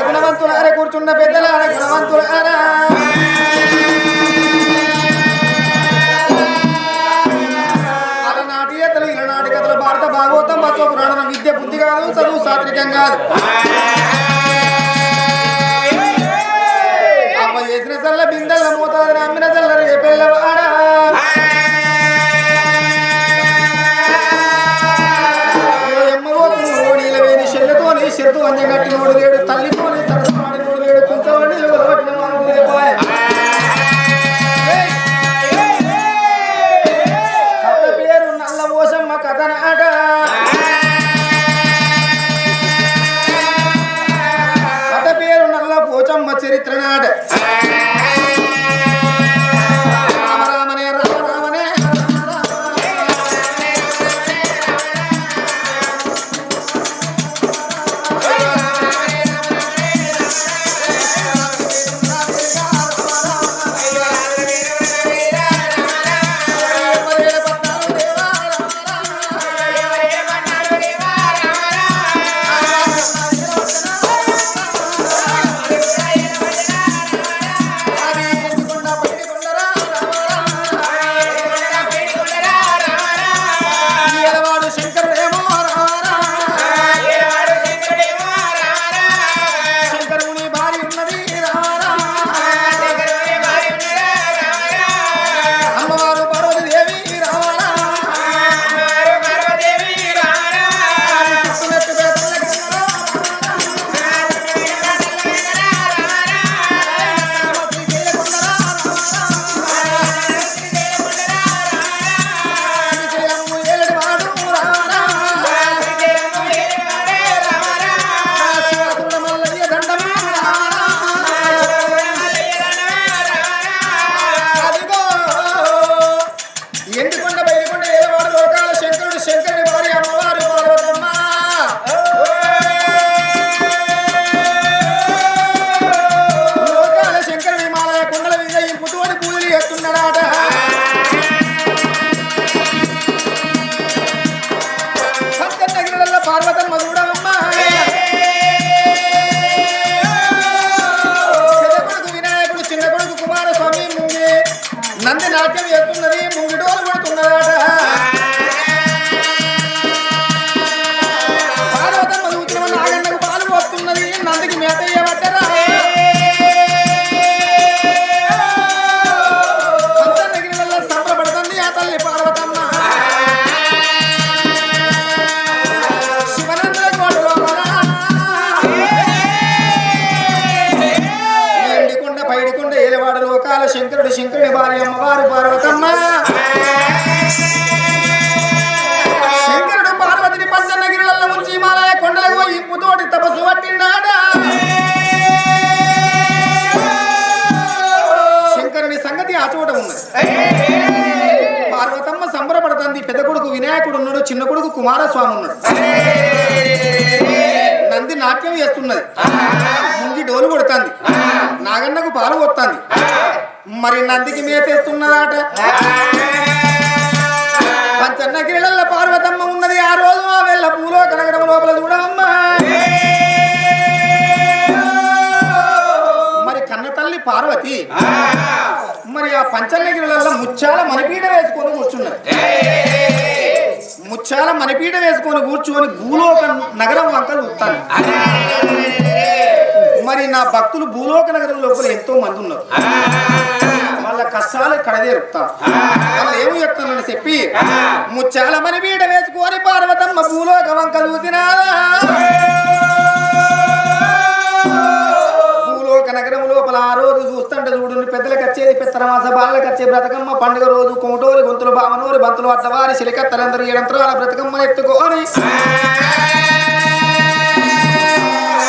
గుణవంతులారా కూర్చున్న పెద్దలారా గుణవంతులారా అలనాటి ఎత్తలు ఇలనాటి కథలు భారత భాగవతం మత్వ పురాణం విద్య బుద్ధి కాదు చదువు సాత్వికం కాదు అమ్మ చేసిన చల్ల బిందెల మోతాదు నమ్మిన చల్ల రేపెల్లవాడా చెట్టు వంజ కట్టినోడు లేడు తల్లితోనే తరసమాడినోడు లేడు కుంచవాడి నిలబడిన కథ పేరు నల్ల పోసమ్మ కథ నాట కథ పేరు నల్ల పోచమ్మ చరిత్ర నాట నంది నాట్యం చేస్తున్నది ముంగిటోలు పడుతున్నదాట పార్వతమ్మ చూసిన నాగన్నకు పాలు పోస్తున్నది నందికి మేత ఇయ్యబట్టరా పంచనగిరి వల్ల సంబరపడుతుంది ఆ తల్లి పార్వతమ్మ శివనంద కోటలో ఎండికొండ పైడికొండ ఏలవాడ లోకాల శంకరుడు శంకరుడి భార్య అమ్మవారు పార్వతమ్మ శంకరుడు పార్వతిని పంచనగిరిలలో ఉంచి హిమాలయ కొండలకు పోయి ఇంపుతోటి తపస్సు పట్టిండాడా శంకరుని సంగతి ఆ చోట ఉన్నది పార్వతమ్మ సంబరపడుతుంది పెద్ద కొడుకు వినాయకుడు ఉన్నాడు చిన్న కొడుకు కుమారస్వామి ఉన్నాడు నంది నాట్యం చేస్తున్నది ముంగి డోలు కొడుతుంది నాగన్నకు పాలు కొడుతుంది మరి నందికి మేతేస్తున్నదాట పంచన్నగిరిల పార్వతమ్మ ఉన్నది ఆ రోజు ఆ వెళ్ళ పూలో కనగడం లోపల చూడమ్మా మరి కన్న తల్లి పార్వతి మరి ఆ పంచన్నగిరిలలో ముచ్చాల మణిపీఠ వేసుకొని కూర్చున్నది ముచ్చాల మణిపీఠ వేసుకొని కూర్చొని భూలోక నగరం వంకలు చూస్తాను మరి నా భక్తులు భూలోక నగరం లోపల ఎంతో మంది ఉన్నారు వాళ్ళ కష్టాలు కడదేరుతారు వాళ్ళు ఏమి చెప్తానని చెప్పి ముచ్చాల మణిపీఠ వేసుకొని పార్వతమ్మ భూలోక వంక చూసినారా భూలోక నగరం లోపల ఆ రోజు చూస్తుంటే చూడు పెద్దలకు వచ్చేది పెత్తరమాస బాలలకు వచ్చే బ్రతకమ్మ పండుగ రోజు కోటోరి గొంతులు బావనూరి బంతులు అట్టవారి సిలికత్తలందరూ ఏడంతరాల బ్రతకమ్మ ఎత్తుకొని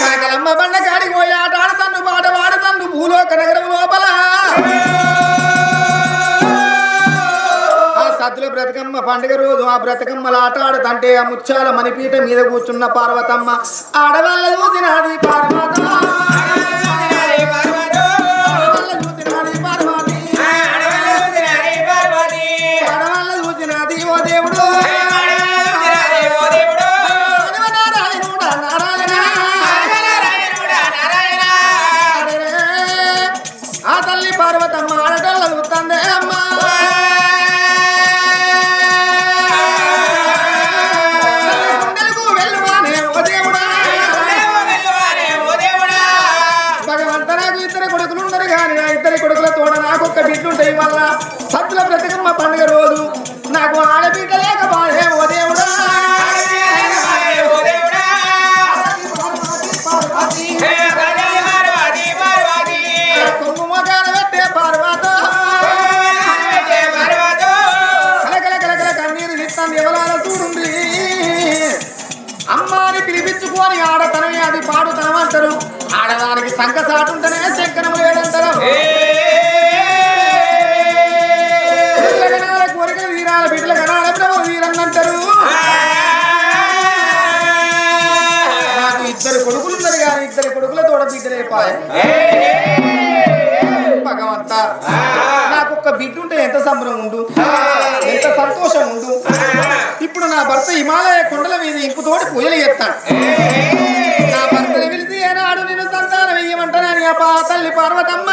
కనకలమ్మ బండ కాడికి పోయి ఆట ఆడతాను పాట పాడతాను భూలోక నగరం లోపల సద్దుల బ్రతకమ్మ పండుగ రోజు ఆ బ్రతకమ్మల ఆట ఆడుతంటే ఆ ముత్యాల మణిపీట మీద కూర్చున్న పార్వతమ్మ ఆడవాళ్ళ చూసినది పార్వతమ్మ బిడ్డుంటాయి వల్ల సత్తుల బ్రతకమ్మ పండుగ రోజు నాకు ఆడబిడ్డ లేకపోయే ఓ దేవుడా కుంకుమకాల పెట్టే పార్వత కలకల కలకల కన్నీరు తీస్తాను ఎవరాల చూడుంది అమ్మాని పిలిపించుకొని ఆడతనమే అది పాడుతనం అంటారు ఆడదానికి సంఖ సాటుంటేనే శంకరం లేదంటారు బిడ్డల కనాల ప్రభు వీరన్నంటారు నాకు ఇద్దరు కొడుకులు ఉన్నారు కానీ ఇద్దరు కొడుకుల తోడ బిడ్డలేపాయ భగవంత నాకు ఒక్క బిడ్డ ఉంటే ఎంత సంబరం ఉండు ఎంత సంతోషం ఉండు ఇప్పుడు నా భర్త హిమాలయ కొండల మీద ఇంపుతోటి పూజలు చేస్తాను నా భర్తని పిలిచి ఏనాడు నేను సంతానం వెయ్యమంటానని ఆ తల్లి పార్వతమ్మ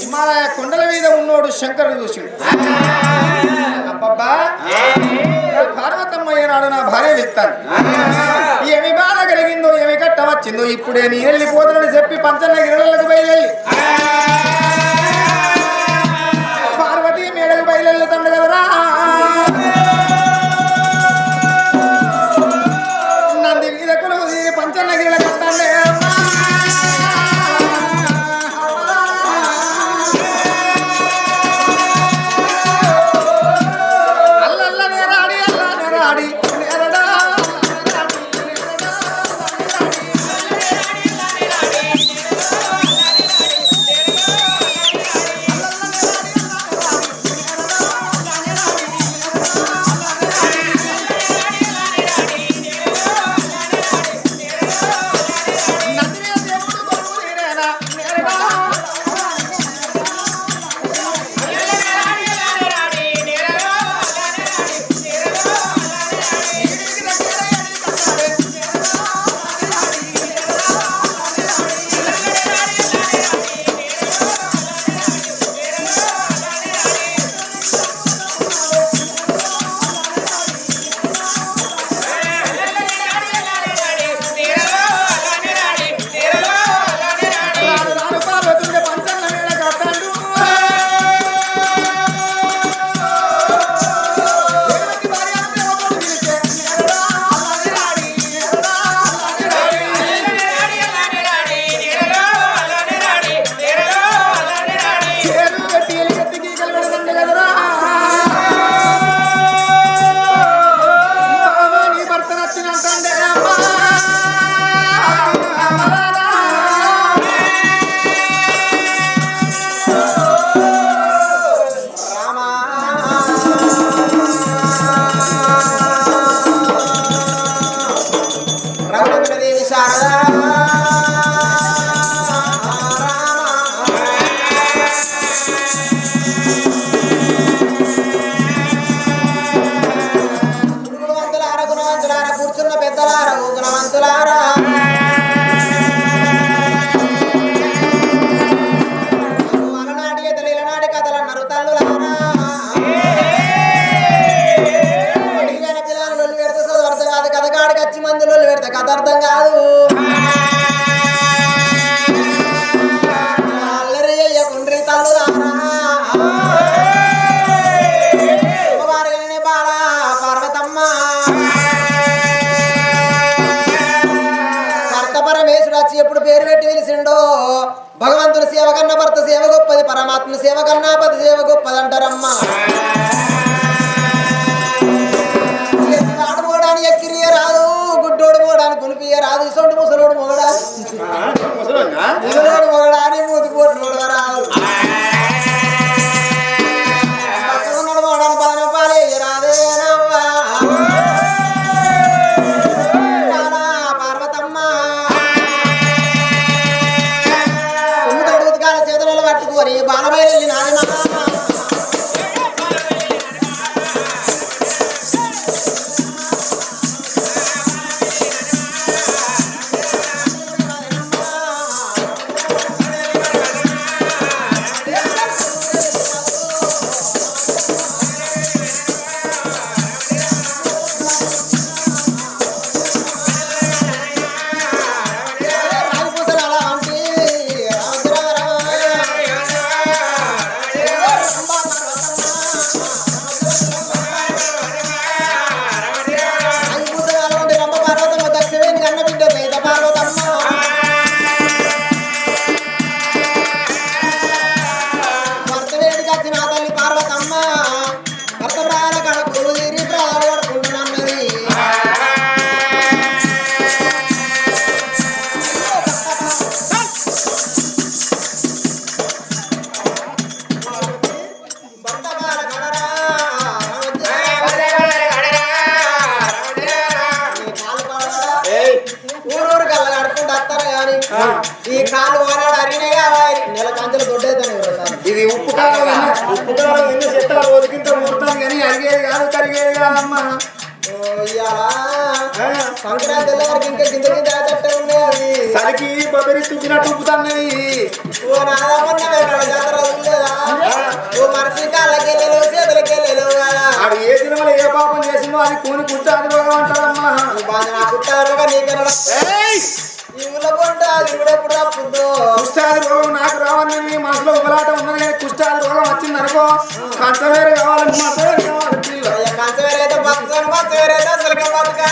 హిమాలయ కొండల మీద ఉన్నోడు శంకరుడు చూసి అబ్బబ్బా పార్వతమ్మ ఏనాడు నా భార్య వెళ్తాను ఏమి బాధ కలిగిందో ఏమి కట్ట వచ్చిందో ఇప్పుడే నీ వెళ్ళిపోతుందని చెప్పి పంచన్న గిరలకు బయలుదేరి పార్వతి మేడకు బయలుదేరుతాడు కదరా నంది మీద కొలువు పంచన్న గిరల కట్టాలే అర్థం కాదు అల్లరి అయ్యకుండ్రి తల్లులారా బాల పార్వతమ్మ భర్త పరమేశ్వరు వచ్చి ఎప్పుడు పేరు పెట్టి పిలిచిండో భగవంతుని సేవ కన్నా భర్త సేవ గొప్పది పరమాత్మ సేవ కన్నా పతి సేవ గొప్పది అంటారమ్మా ఆడుకోవడానికి ఎక్కిరియ రాదు గుడ్డోడు పోవడానికి కొనిపియ రాదు సొంటు ముసలోడు మొగడానికి మూతిపోట్లు రాదు పక్కకున్నాడు పోవడానికి 10 రూపాయలు రాదేనవ్వా పార్వతమ్మ తొమ్మిది ఉతకాల చేతులలో పట్టుకొని బాలబయలు నాది ఈ కాలు వారాడు అరినే కావాలి నెల కంచెలు దొడ్డైతాను ఇది ఉప్పు కాలం ఎన్ని చెట్టాలు రోజుకింత ముడతాం కానీ అరిగేది కాదు కరిగేది కాదమ్మా సంక్రాంతి వరకు ఇంకా కింద కింద చెట్ట ఉన్నాయి సరికి బొబ్బరి తుప్పినట్టు ఉప్పుతాన్నది ఓ నాదమ్మన్నా జాతర లేదా ఓ మనిషి కాళ్ళకెళ్ళలు చేతులకెళ్ళలు ఆడు ఏ సినిమాలో ఏ పాపం చేసిందో అది కూని కుట్టాది రోగం అంటారమ్మా నా కుట్టారుగా నీకెళ్ళడం ఈ ఊళ్ళో కొంట అది కూడా ఎప్పుడు రాస్తుందో కుష్టాది రోగం నాకు రావాలని మనసులో ఒకలాట ఉన్నది కానీ కుష్టాది రోగం వచ్చింది అనుకో కంచవేరు కావాలి మతవేరు కావాలి కంచవేరైతే బతుకాను మచ్చవేరైతే అసలు బతుకా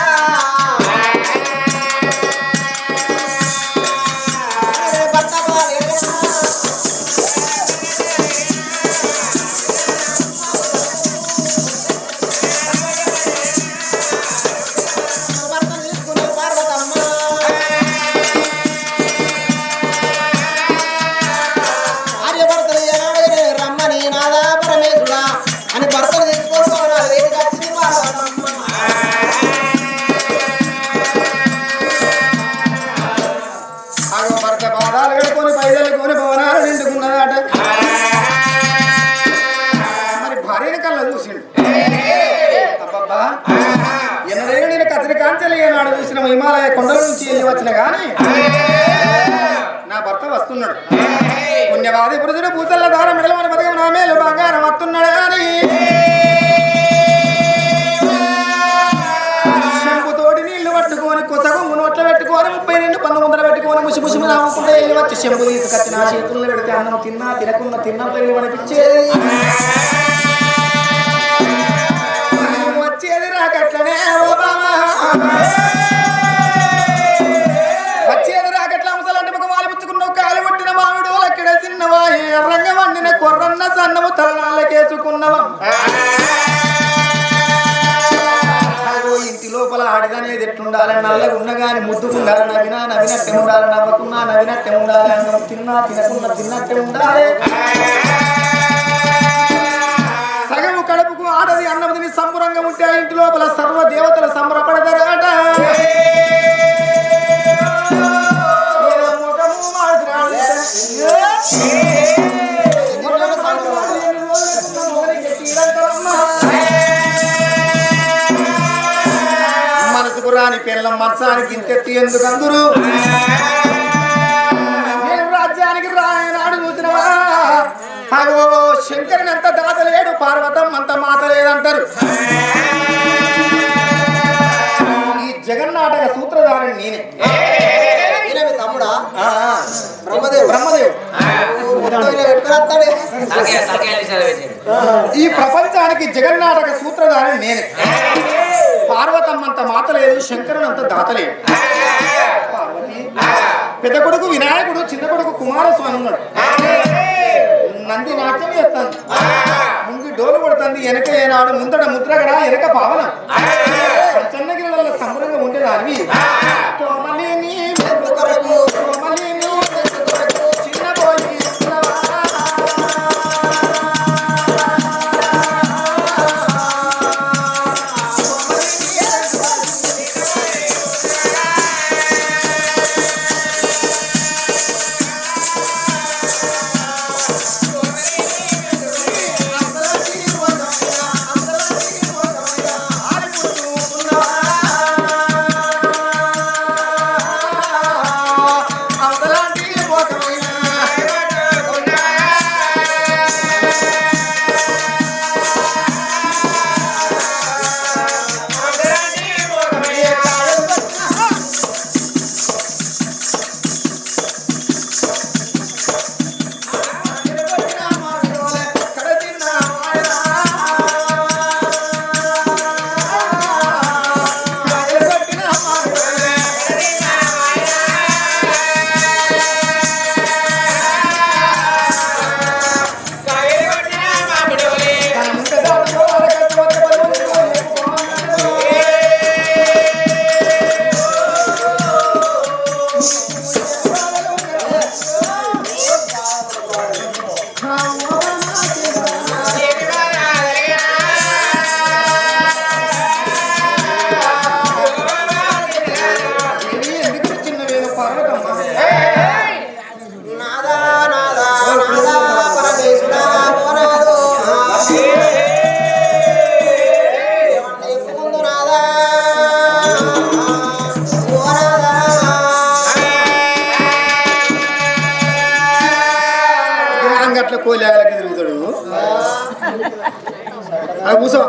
హిమాలయ కొండల నుంచి వెళ్ళి వచ్చిన గాని నా భర్త వస్తున్నాడు పుణ్యవాది పురుషుడు పూతల్ల దారం మెడలమని బతకం నా మేలు బంగారం వస్తున్నాడు కానీ శంపుతోటి నీళ్లు పట్టుకొని కొసగొంగు నోట్ల పెట్టుకొని 32 పన్ను ముందర పెట్టుకొని ముసి ముసి నవ్వుకుంటే వెళ్ళి వచ్చి శంపు తీసుకొచ్చి నా చేతుల్లో పెడితే అన్నం తిన్నా తినకున్న తిన్నట్లు అనిపించేది వచ్చేది రాకట్లనే ఓ బామా వచ్చేది రాకట్ల ముసలంటే ఒక వాలి పుచ్చుకున్నావు కాలు పుట్టిన మామిడు అక్కడ చిన్నవా ఎర్రంగా వండిన కొర్రన్న సన్నము తలనాళ్ళకేసుకున్నవా ఇంటి లోపల ఆడదనేది ఎట్లుండాలని నల్లగా ఉన్నగాని ముద్దుకుండాలి నవ్వినట్టే ఉండాలి నవ్వకున్నా నవ్వినట్టే ఉండాలి అన్నం తిన్నా తినకున్నా తిన్నట్టే ఉండాలి సగము కడుపుకు ఆడది అన్నది సంబరంగా ఉంటే ఆ ఇంటి లోపల సర్వ దేవతలు సంబరపడతారట మనసుకు రాని పిల్లం మంచానికి ఇంతెత్తి ఎందుకు అందరు నేను రాజ్యానికి రాయనాడు చూసినవా అగో శంకరుని అంత దాత లేడు పార్వతం అంత మాత లేదంటారు ఈ జగన్నాథ జగన్నాటక సూత్రధారిని నేనే. ఈయన మీ తమ్ముడా? ఆ, ఆ. బ్రహ్మదేవుడు. బ్రహ్మదేవుడు మొత్తం ఇలా పెట్టుకుని వస్తాడే. ఈ ప్రపంచానికి జగన్నాటక సూత్రధారిని నేనే. పార్వతమ్మంత మాత లేదు, శంకరునంత దాత లేదు. పార్వతి పెద్ద కొడుకు వినాయకుడు, చిన్న కొడుకు కుమారస్వామి ఉన్నాడు. నంది నాట్యం చేస్తాను, ముందు డోలు కొడుతుంది, వెనక ఏనాడు ముందట ముద్రగడ వెనక పావన చెన్నగిరిలో సంబరంగా ఉండే దానివి. కోమలిని కొరకు, కోమలిని కొరకు, చిన్న పోయి కోలేలకి తిరుగుతాడు. అది కూసో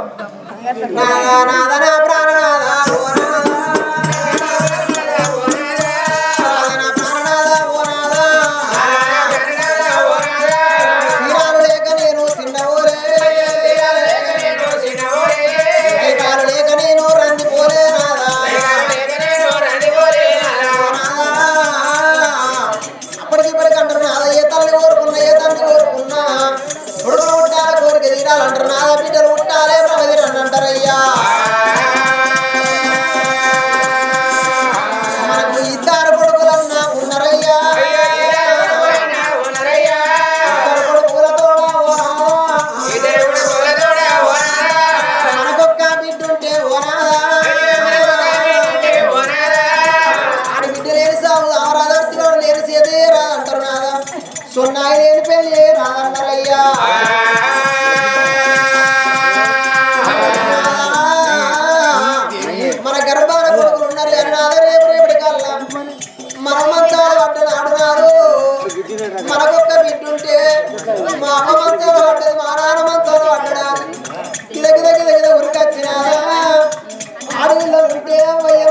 మనకొక్క బిడ్డుంటే మా అమ్మ మంచంలో పడ్డది, మా నాన్న మంచంలో పడ్డడాని దగ్గర ఉరికొచ్చిన అడవిలో ఉంటే అవ్వయ్య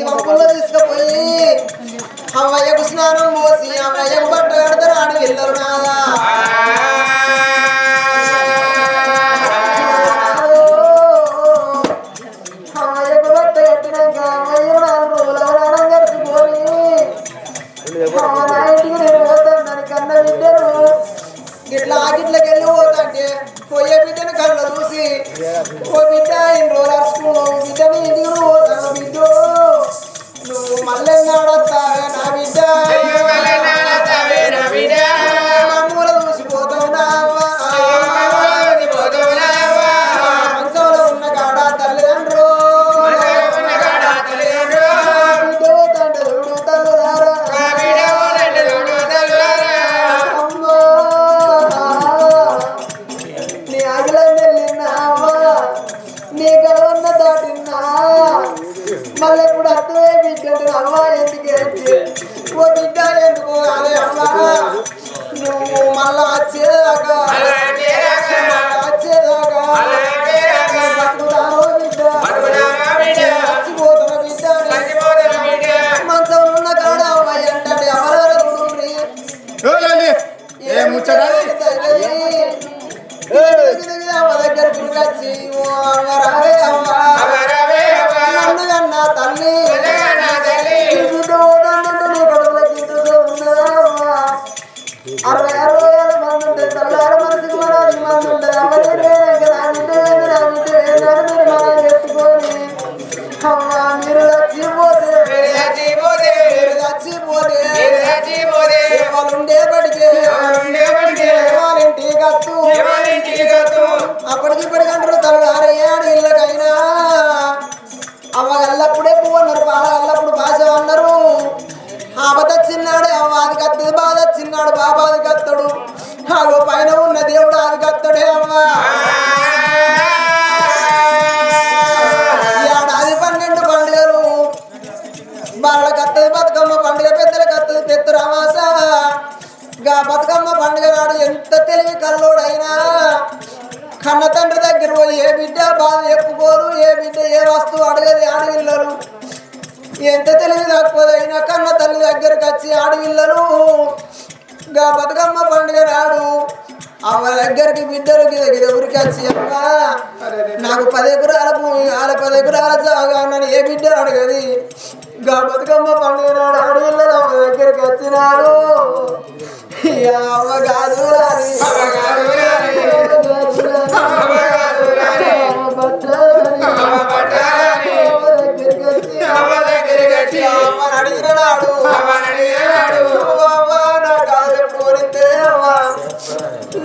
వంపుల్లో తీసుకుపోయి అవ్వయ్యకు స్నానం మోసి అవ్వయ్యకు బట్ట కడతారు అడవిల్లరు నాదా. అవ్వయ్యకు బట్ట కట్టినాక అవ్వయ్య 4 రోజులు అవరానం గడిచిపోయి కన్న బిడ్డను ఇట్లా ఆగిట్లకి వెళ్ళి పోతాంటే పోయే బిడ్డను కళ్ళు చూసి ఓ బిడ్డ 2 రోజులు అరుచుకున్నావు బిడ్డని ఇంటికి పోతాను బిడ్డ నువ్వు మళ్ళీ నడతావే నా బిడ్డ మూల చూసిపోతావు నావా మంచంలో ఉన్న కాడ తల్లిదండ్రులు బిడ్డ పోతాంటే చూడు తల్లుదారా మళ్ళీ ఇప్పుడు అర్థమే బిడ్డ అమ్మ ఎందుకు ఓ బిడ్డ ఎందుకు అదే అమ్మ నువ్వు మళ్ళా వచ్చేదాకా బతుకుతానో బిడ్డ చచ్చిపోతున్న బిడ్డ ముచ్చట అమ్మ దగ్గర పిలిచి నన్ను కన్నా తల్లి అరవై 60 మంది ఉంటే తల్లారు మనసుకు మంది ఉంటుంది పెట్టుకొని మీరు చచ్చిపోతే వాళ్ళుండే పడికే వాళ్ళింటి కత్తు అప్పటికిప్పటికంటారు తల్లారయ్యాడు ఇళ్ళకైనా అమ్మ గల్లప్పుడే పువ్వు అన్నారు పాల గల్లప్పుడు భాష అన్నారు ఆపద చిన్నాడు అమ్మ అది కత్తది బాధ చిన్నాడు బాబా అది కత్తడు ఆగో పైన ఉన్న దేవుడు అది కత్తడే అమ్మ ఏడాది 12 పండుగలు వాళ్ళ కత్తది బతుకమ్మ పండుగ పెద్దల కత్తది పెద్ద రామాస గా బతుకమ్మ పండుగ నాడు ఎంత తెలివి కల్లోడైనా కన్న తండ్రి దగ్గర పోయి ఏ బిడ్డ బాధ చెప్పుకోరు ఏ బిడ్డ ఏ వస్తువు అడగది ఆడవిల్లరు ఎంత తెలివి తక్కువదైనా కన్న తల్లి దగ్గరకు వచ్చి ఆడవిల్లరు గా బతుకమ్మ పండుగ నాడు అమ్మ దగ్గరికి బిడ్డలు గిద ఊరికి వచ్చి అమ్మ నాకు 10 ఎకరాల భూమి 10 ఎకరాల జాగా నన్ను ఏ బిడ్డ అడగది గా బతుకమ్మ పండుగ నాడు ఆడవిల్లరు అమ్మ దగ్గరికి వచ్చినాడు అమ్మ కాదు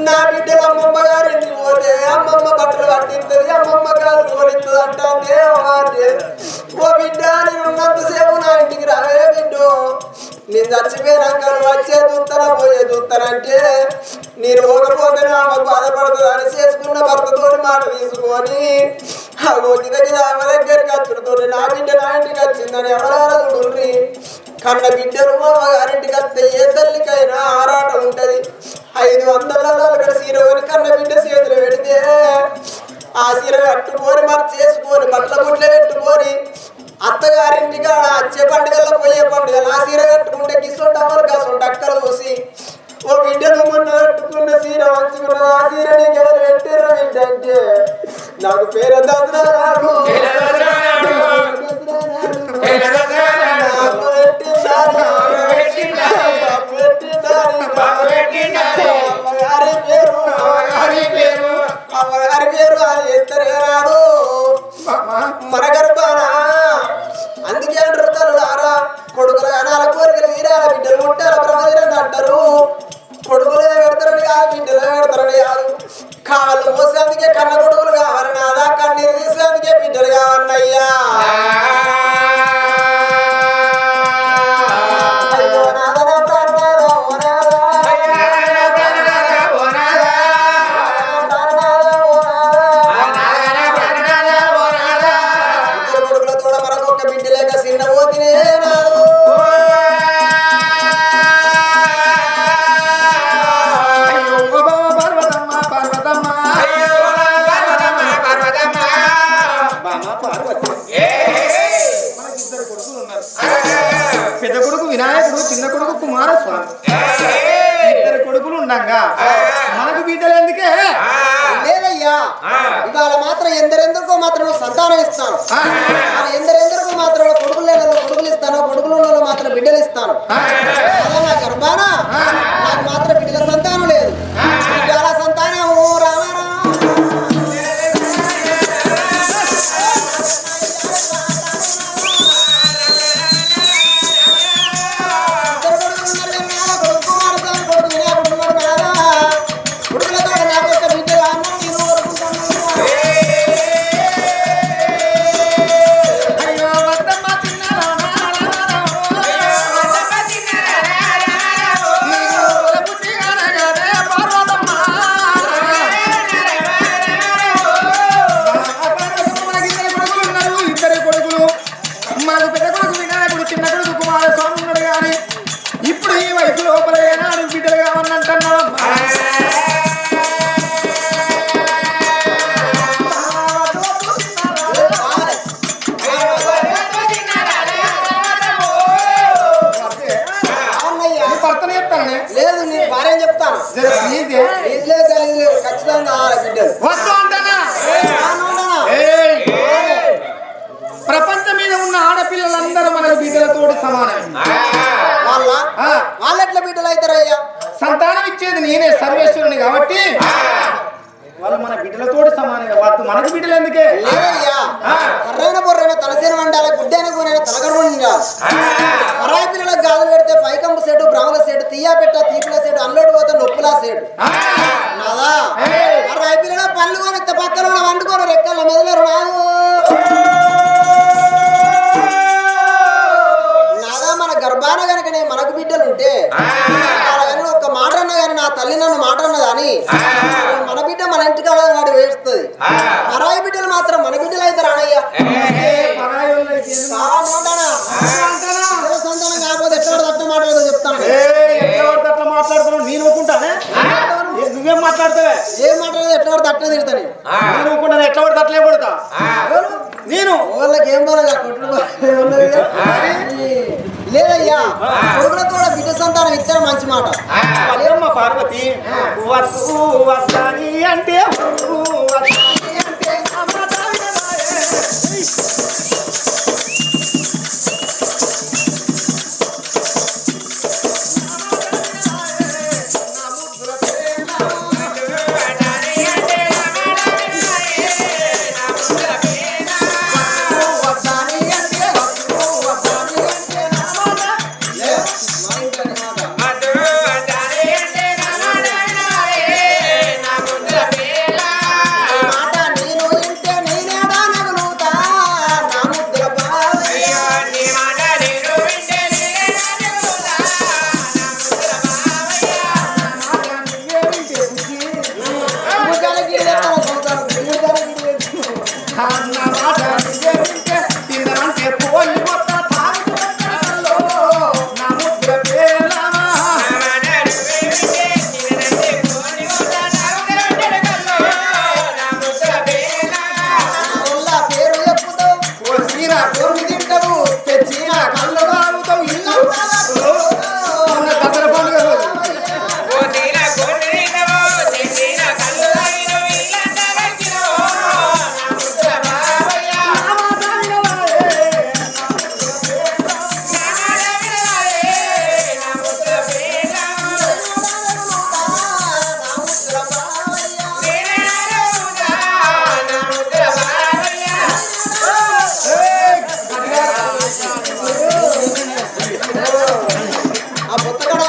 నా బిడ్డలు అమ్మమ్మ గారింటి పోతే అమ్మమ్మ బట్టలు పట్టిస్తుంది అమ్మమ్మ కాదు కోరిస్తుంది అంటే ఓ బిడ్డ నేను ఉన్నంతసేపు నా ఇంటికి రావే బిడ్డు నేను చచ్చిపోయినాక వచ్చే చూస్తానా పోయే చూస్తానంటే నేను పోకపోతే ఆమె బాధపడుతుంది అని చేసుకున్న భర్తతో మాట తీసుకొని ఆమె దగ్గరికి వచ్చుడుతోటి నా బిడ్డ నా ఇంటికి వచ్చిందని ఎవరాడుండ్రి కన్న బిడ్డలు అమ్మగారింటికి వస్తే ఏ తల్లికైనా ఆరాటం ఉంటది 500 సీర కొని కన్న బిడ్డ చేతులు పెడితే ఆ సీర కట్టుకొని మరి చేసుకొని బట్టల గుడ్లు పెట్టుకొని అత్తగారింటికి వచ్చే పండుగల్లో పోయే పండుగలు ఆ సీర కట్టుకుంటే గిసొంటి అమ్మలు కాసొంటి అక్కలు చూసి ఓ బిడ్డను మొన్న కట్టుకున్న సీర మంచుకున్న ఆ సీర నీకు ఎవరు పెట్టారు బిడ్డ అంటే నాకు పేరు దసరాకు అమ్మగారి పేరు అది ఎత్తరే రాదు మన గర్భాన అందుకే అంటారు తల్లులారా కొడుకులు అనాల కోరికలు వీరాల బిడ్డలు ముట్టాల ప్రమోదనని అంటారు కొడుకులే పెడతారని కాదు బిడ్డలే పెడతారని కాదు కాళ్ళు మోసేందుకే కన్న కొడుకులు కావాలి నాదా కన్నీరు తీసేందుకే బిడ్డలు కావన్నయ్యా పెద్ద కొడుకు వినాయకుడు చిన్న కొడుకు కుమారస్వామి 2 కొడుకులు ఉండగా మనకు బిడ్డలు ఎందుకే లేదయ్యా ఇవాళ మాత్రం ఎందరెందరికో మాత్రం సంతానం ఇస్తాను ఎందరెందరికో మాత్రం కొడుకులు లేని కొడుకులు ఇస్తాను కొడుకులు ఉన్న మాత్రం బిడ్డలు ఇస్తాను అలా నా గర్భాన నాకు మాత్రం బిడ్డల సంతానం లేదు బిడ్డల సంతానం రామారా లేదు నేను భార్య చెప్తాను జర ప్లీజ్ లేదు ఖచ్చితంగా కావాలి బిడ్డలు వద్దు అంటానా అవునా? ఏయ్! ప్రపంచం మీద ఉన్న ఆడపిల్లలందరూ మన బిడ్డలతోటి సమానమే వాళ్ళ ఆ, వాళ్ళు ఎట్లా బిడ్డలు అవుతారయ్యా సంతానం ఇచ్చేది నేనే సర్వేశ్వరుని కాబట్టి వాళ్ళు మన బిడ్డలతోటి సమానంగా వద్దు మనకు బిడ్డలు ఎందుకే లేదయ్యా కర్రైన బొర్రైన తలసేన వండాలి గుడ్డైన కూరైన తలగరు ఉండాలి అరాయి పిల్లలకు గాజులు పెడితే పైకంపు సేటు బ్రాహ్మణ సేటు తీయా పెట్ట తీపిల సేటు అల్లోడు పోతే నొప్పులా సేటు నాదా అరాయి పిల్లల పళ్ళు కొని పక్కన వండుకొని రెక్కల మెదలరు రాదు నాదా మన గర్భాన గనకనే మనకు బిడ్డలు ఉంటే కానీ ఒక్క మాట అన్నా కానీ నా తల్లి నన్ను మాట అన్నదా అని మన బిడ్డ మన ఇంటికి వాడు వేస్తుంది అరాయి బిడ్డలు మాత్రం మన బిడ్డలు అయితే రానయ్యా సంతానం కాకపోతే ఎట్లా తట్ట మాట్లాడదో చెప్తాను అట్లా మాట్లాడుతున్నావు నేను ఒప్పుకుంటానే నువ్వేం మాట్లాడతావే ఏం మాట్లాడదు ఎట్లా పడితే అట్లా తిడతాను నేను ఒప్పుకుంటాను ఎట్లా పడితే అట్లే పడతా నేను వాళ్ళకి ఏం బాగా లేదయ్యా కొడుకులకు కూడా బిడ్డ సంతానం ఇచ్చారు మంచి మాట అదేమ్మా పార్వతి వద్దు వద్దని అంటే ఆ పుస్తకం